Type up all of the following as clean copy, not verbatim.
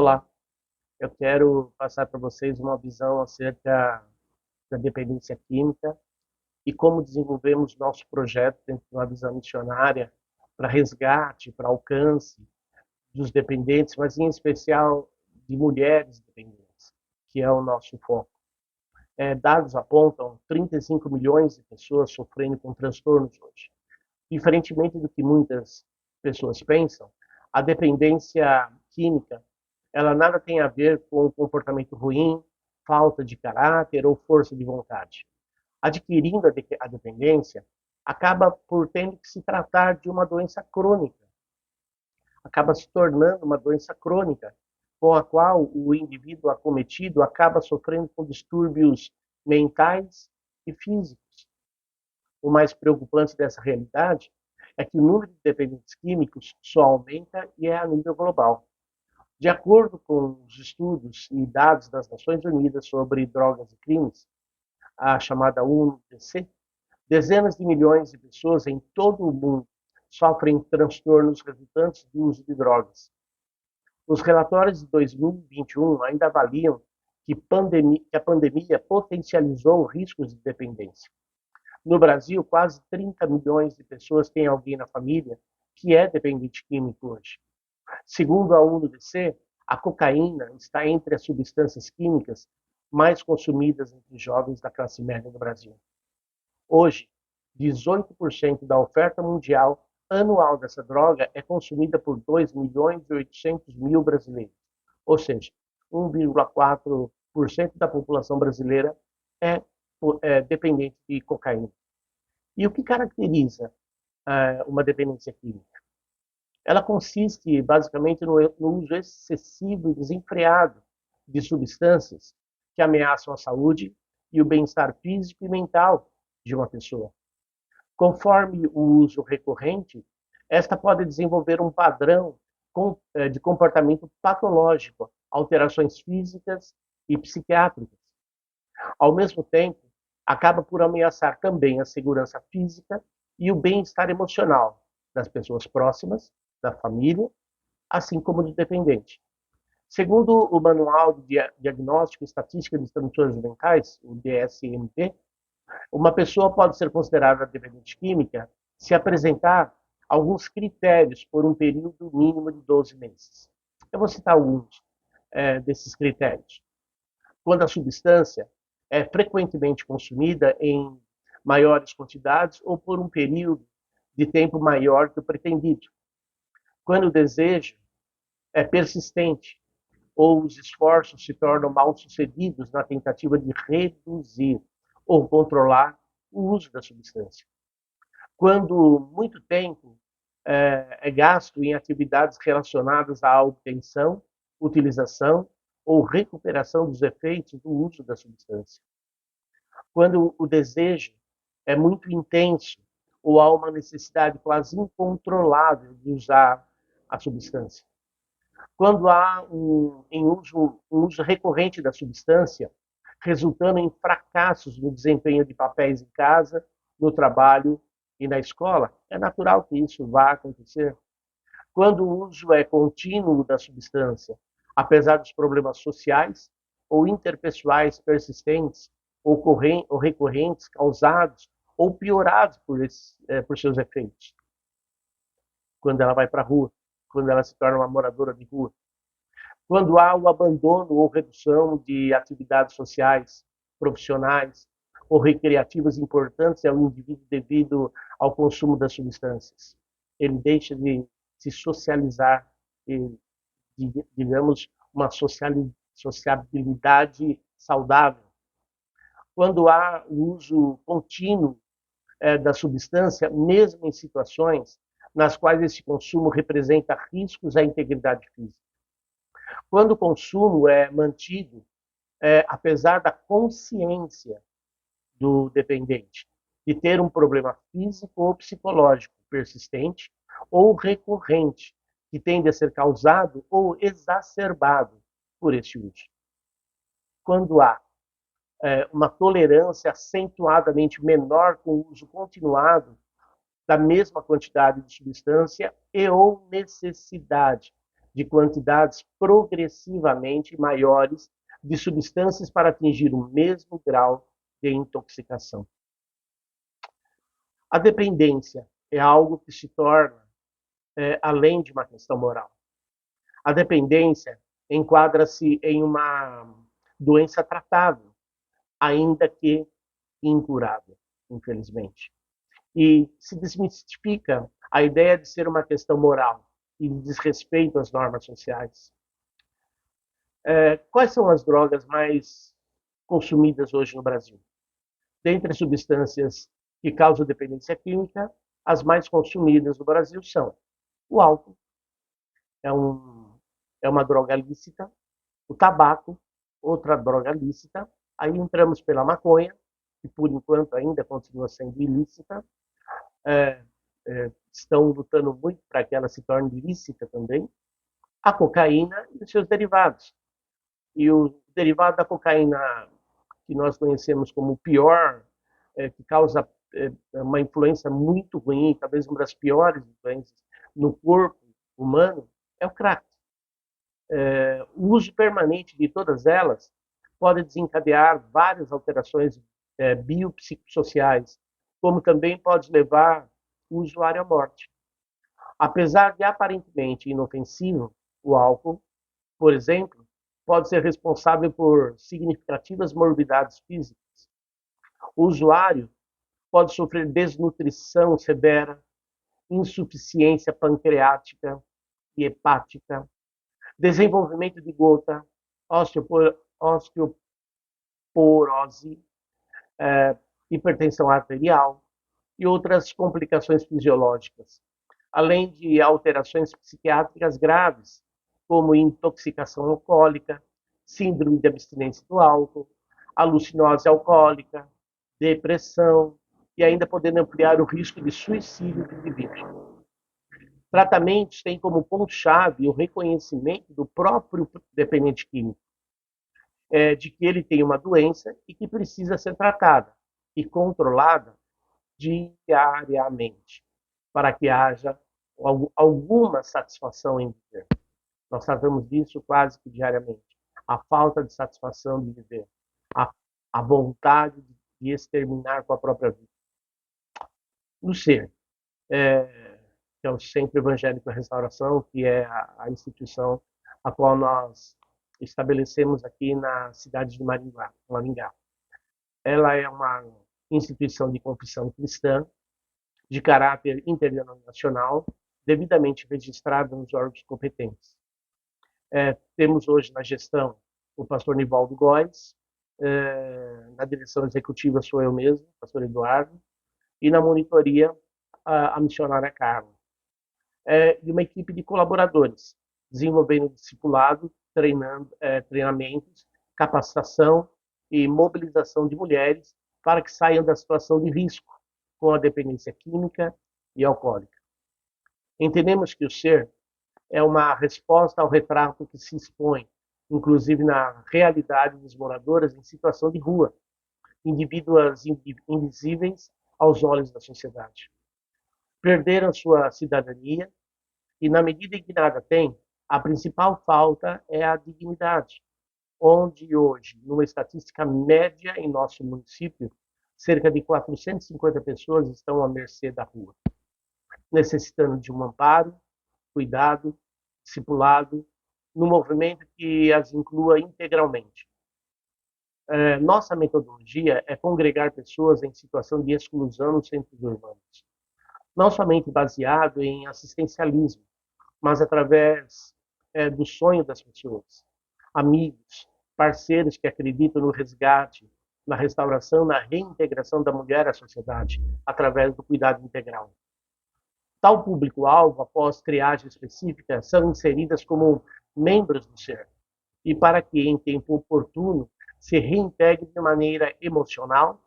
Olá, eu quero passar para vocês uma visão acerca da dependência química e como desenvolvemos nosso projeto dentro de uma visão missionária para resgate, para alcance dos dependentes, mas em especial de mulheres dependentes, que é o nosso foco. Dados apontam 35 milhões de pessoas sofrendo com transtornos hoje. Diferentemente do que muitas pessoas pensam, a dependência química ela nada tem a ver com comportamento ruim, falta de caráter ou força de vontade. Adquirindo a dependência, acaba por tendo que se tratar de uma doença crônica, acaba se tornando uma doença crônica, com a qual o indivíduo acometido acaba sofrendo com distúrbios mentais e físicos. O mais preocupante dessa realidade é que o número de dependentes químicos só aumenta e é a nível global. De acordo com os estudos e dados das Nações Unidas sobre drogas e crimes, a chamada UNODC, dezenas de milhões de pessoas em todo o mundo sofrem transtornos resultantes do uso de drogas. Os relatórios de 2021 ainda avaliam que a pandemia potencializou riscos de dependência. No Brasil, quase 30 milhões de pessoas têm alguém na família que é dependente químico hoje. Segundo a UNODC, a cocaína está entre as substâncias químicas mais consumidas entre jovens da classe média no Brasil. Hoje, 18% da oferta mundial anual dessa droga é consumida por 2 milhões e 800 mil brasileiros. Ou seja, 1,4% da população brasileira é dependente de cocaína. E o que caracteriza uma dependência química? Ela consiste basicamente no uso excessivo e desenfreado de substâncias que ameaçam a saúde e o bem-estar físico e mental de uma pessoa. Conforme o uso recorrente, esta pode desenvolver um padrão de comportamento patológico, alterações físicas e psiquiátricas. Ao mesmo tempo, acaba por ameaçar também a segurança física e o bem-estar emocional das pessoas próximas, da família, assim como do dependente. Segundo o Manual de Diagnóstico e Estatística de Transtornos Mentais, o DSM-5, uma pessoa pode ser considerada dependente química se apresentar alguns critérios por um período mínimo de 12 meses. Eu vou citar alguns desses critérios. Quando a substância é frequentemente consumida em maiores quantidades ou por um período de tempo maior que o pretendido. Quando o desejo é persistente ou os esforços se tornam mal-sucedidos na tentativa de reduzir ou controlar o uso da substância. Quando muito tempo é gasto em atividades relacionadas à obtenção, utilização ou recuperação dos efeitos do uso da substância. Quando o desejo é muito intenso ou há uma necessidade quase incontrolável de usar a substância. Quando há um uso recorrente da substância, resultando em fracassos no desempenho de papéis em casa, no trabalho e na escola, é natural que isso vá acontecer. Quando o uso é contínuo da substância, apesar dos problemas sociais ou interpessoais persistentes ou recorrentes causados ou piorados por seus efeitos. Quando ela vai para a rua, quando ela se torna uma moradora de rua. Quando há o abandono ou redução de atividades sociais, profissionais ou recreativas importantes ao indivíduo devido ao consumo das substâncias. Ele deixa de se socializar, digamos, uma sociabilidade saudável. Quando há o uso contínuo da substância, mesmo em situações nas quais esse consumo representa riscos à integridade física. Quando o consumo é mantido, apesar da consciência do dependente de ter um problema físico ou psicológico persistente ou recorrente, que tende a ser causado ou exacerbado por este uso. Quando há uma tolerância acentuadamente menor com o uso continuado da mesma quantidade de substância e ou necessidade de quantidades progressivamente maiores de substâncias para atingir o mesmo grau de intoxicação. A dependência é algo que se torna além de uma questão moral. A dependência enquadra-se em uma doença tratável, ainda que incurável, infelizmente. E se desmistifica a ideia de ser uma questão moral e de desrespeito às normas sociais. Quais são as drogas mais consumidas hoje no Brasil? Dentre as substâncias que causam dependência química, as mais consumidas no Brasil são o álcool, é uma droga lícita, o tabaco, outra droga lícita, aí entramos pela maconha, que por enquanto ainda continua sendo ilícita, estão lutando muito para que ela se torne lícita também, a cocaína e os seus derivados. E o derivado da cocaína, que nós conhecemos como o pior, que causa uma influência muito ruim, talvez uma das piores influências no corpo humano, é o crack. O uso permanente de todas elas pode desencadear várias alterações biopsicossociais, como também pode levar o usuário à morte. Apesar de aparentemente inofensivo, o álcool, por exemplo, pode ser responsável por significativas morbidades físicas. O usuário pode sofrer desnutrição severa, insuficiência pancreática e hepática, desenvolvimento de gota, osteoporose, hipertensão arterial e outras complicações fisiológicas, além de alterações psiquiátricas graves, como intoxicação alcoólica, síndrome de abstinência do álcool, alucinose alcoólica, depressão e ainda podendo ampliar o risco de suicídio do indivíduo. Tratamentos têm como ponto-chave o reconhecimento do próprio dependente químico, de que ele tem uma doença e que precisa ser tratada e controlada diariamente, para que haja alguma satisfação em viver. Nós tratamos disso quase que diariamente. A falta de satisfação de viver, a vontade de exterminar com a própria vida. No SER, que é o Centro Evangélico da Restauração, que é a instituição a qual nós estabelecemos aqui na cidade de Maringá. Ela é uma instituição de confissão cristã, de caráter interdenominacional, devidamente registrada nos órgãos competentes. Temos hoje na gestão o pastor Nivaldo Góes, na direção executiva sou eu mesmo, pastor Eduardo, e na monitoria a missionária Carla. E uma equipe de colaboradores, desenvolvendo discipulado, treinamentos, capacitação e mobilização de mulheres para que saiam da situação de risco com a dependência química e alcoólica. Entendemos que o SER é uma resposta ao retrato que se expõe, inclusive na realidade dos moradores em situação de rua, indivíduos invisíveis aos olhos da sociedade. Perderam sua cidadania e, na medida em que nada têm, a principal falta é a dignidade, onde hoje, numa estatística média em nosso município, cerca de 450 pessoas estão à mercê da rua, necessitando de um amparo, cuidado, discipulado, num movimento que as inclua integralmente. Nossa metodologia é congregar pessoas em situação de exclusão nos centros urbanos, não somente baseado em assistencialismo, mas através do sonho das pessoas, amigos, parceiros que acreditam no resgate, na restauração, na reintegração da mulher à sociedade, através do cuidado integral. Tal público-alvo, após triagem específica, são inseridas como membros do SER, e para que, em tempo oportuno, se reintegre de maneira emocional,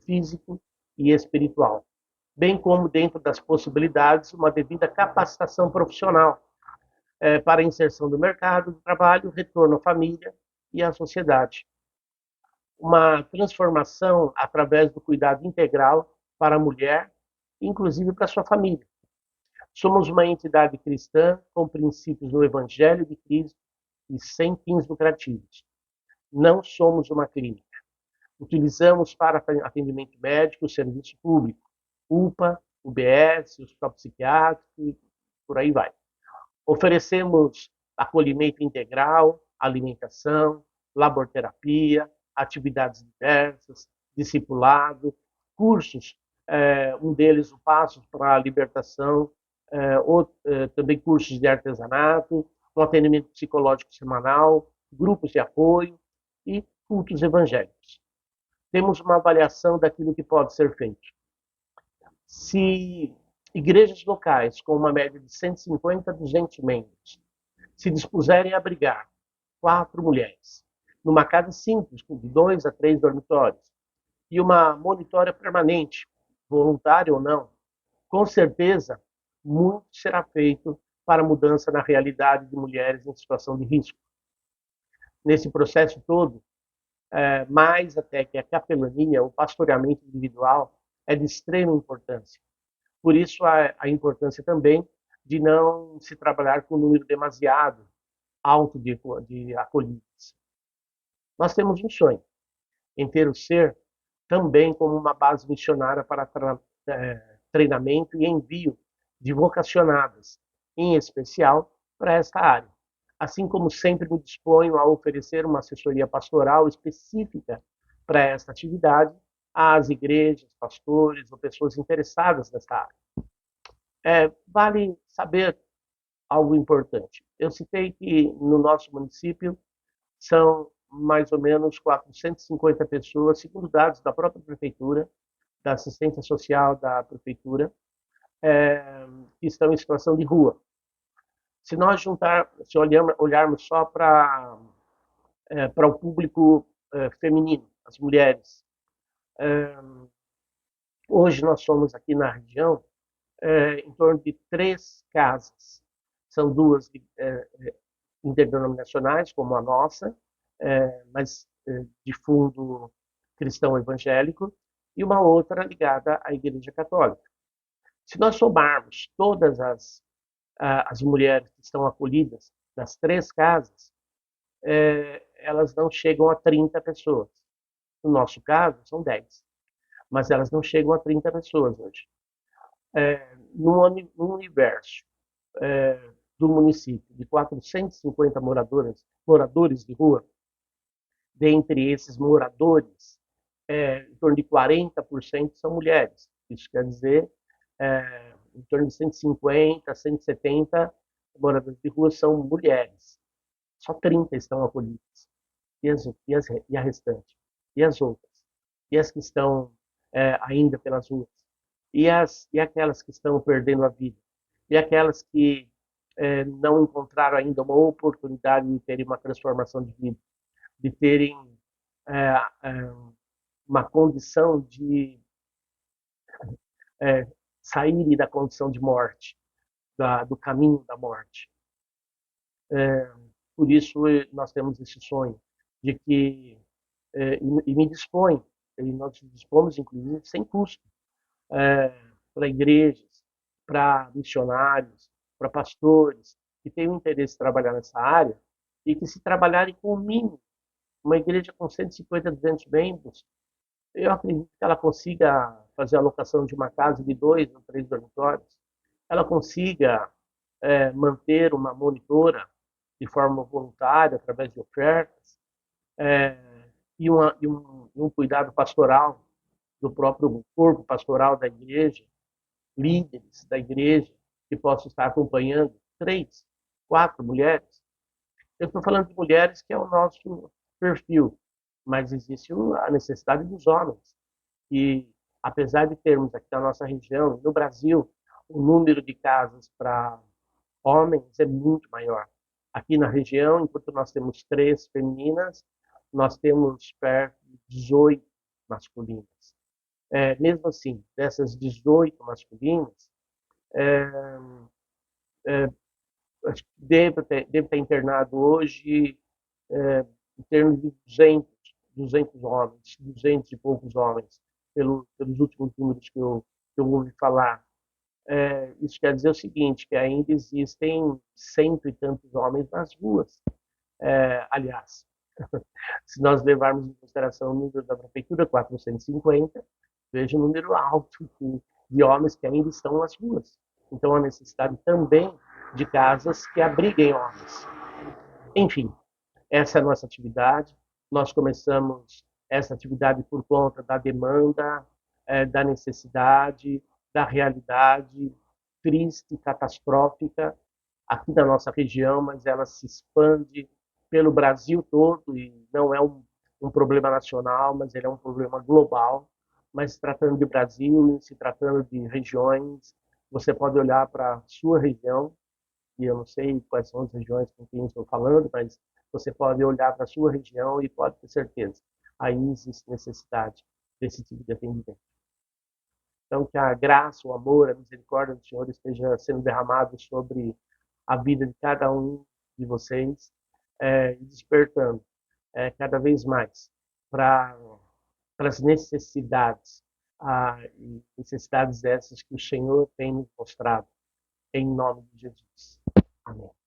físico e espiritual, bem como, dentro das possibilidades, uma devida capacitação profissional para a inserção do mercado de trabalho, retorno à família e à sociedade. Uma transformação através do cuidado integral para a mulher, inclusive para a sua família. Somos uma entidade cristã com princípios do Evangelho de Cristo e sem fins lucrativos. Não somos uma clínica. Utilizamos para atendimento médico o serviço público, UPA, UBS, hospital psiquiátrico e por aí vai. Oferecemos acolhimento integral, alimentação, laborterapia, atividades diversas, discipulado, cursos, um deles o Passos para a Libertação, também cursos de artesanato, um atendimento psicológico semanal, grupos de apoio e cultos evangélicos. Temos uma avaliação daquilo que pode ser feito. Se igrejas locais com uma média de 150 a 200 membros se dispuserem a abrigar 4 mulheres numa casa simples, com 2 a 3 dormitórios, e uma monitória permanente, voluntária ou não, com certeza muito será feito para a mudança na realidade de mulheres em situação de risco. Nesse processo todo, mais até que a capelania, o pastoreamento individual, é de extrema importância. Por isso, a importância também de não se trabalhar com um número demasiado alto de acolhidas. Nós temos um sonho em ter o SER também como uma base missionária para treinamento e envio de vocacionadas, em especial para esta área. Assim como sempre me disponho a oferecer uma assessoria pastoral específica para esta atividade às igrejas, pastores ou pessoas interessadas nesta área. Vale saber algo importante. Eu citei que no nosso município são mais ou menos 450 pessoas, segundo dados da própria prefeitura, da assistência social da prefeitura, que estão em situação de rua. Se nós olharmos só para o público feminino, as mulheres, hoje nós somos aqui na região em torno de 3 casas. São 2 interdenominacionais, como a nossa, mas de fundo cristão evangélico, e uma outra ligada à Igreja Católica. Se nós somarmos todas as mulheres que estão acolhidas das 3 casas, elas não chegam a 30 pessoas. No nosso caso, são 10. Mas elas não chegam a 30 pessoas hoje. No universo do município de 450 moradores de rua, dentre esses moradores, em torno de 40% são mulheres. Isso quer dizer, em torno de 150, 170 moradores de rua são mulheres. Só 30 estão acolhidas. E a restante? E as outras? E as que estão ainda pelas ruas? E aquelas que estão perdendo a vida? E aquelas que não encontraram ainda uma oportunidade de terem uma transformação de vida, de terem uma condição de saírem da condição de morte, do caminho da morte. Por isso nós temos esse sonho de que, e me dispõe, e nós dispomos inclusive sem custo, para igrejas, para missionários, para pastores que têm o interesse de trabalhar nessa área e que se trabalharem com o mínimo, uma igreja com 150, 200 membros, eu acredito que ela consiga fazer a locação de uma casa de 2 ou 3 dormitórios, ela consiga manter uma monitora de forma voluntária, através de ofertas, e um cuidado pastoral do próprio corpo pastoral da igreja, líderes da igreja que possam estar acompanhando 3, 4 mulheres. Eu estou falando de mulheres que é o nosso perfil, mas existe a necessidade dos homens. E apesar de termos aqui na nossa região, no Brasil, o número de casas para homens é muito maior. Aqui na região, enquanto nós temos 3 femininas, nós temos perto de 18 masculinas. Mesmo assim, dessas 18 masculinas, devo estar internado hoje em termos de 200 homens, 200 e poucos homens, pelos últimos números que eu ouvi falar. Isso quer dizer o seguinte, que ainda existem cento e tantos homens nas ruas. Aliás, se nós levarmos em consideração o número da prefeitura, 450, veja o número alto de homens que ainda estão nas ruas. Então, a necessidade também de casas que abriguem homens. Enfim, essa é a nossa atividade. Nós começamos essa atividade por conta da demanda, da necessidade, da realidade triste, catastrófica aqui da nossa região, mas ela se expande pelo Brasil todo e não é um problema nacional, mas ele é um problema global. Mas se tratando de Brasil, se tratando de regiões, você pode olhar para a sua região, e eu não sei quais são as regiões com quem estou falando, mas você pode olhar para a sua região e pode ter certeza, aí existe necessidade desse tipo de atendimento. Então, que a graça, o amor, a misericórdia do Senhor esteja sendo derramado sobre a vida de cada um de vocês, e despertando cada vez mais para as necessidades, necessidades essas que o Senhor tem nos mostrado, em nome de Jesus. Amém.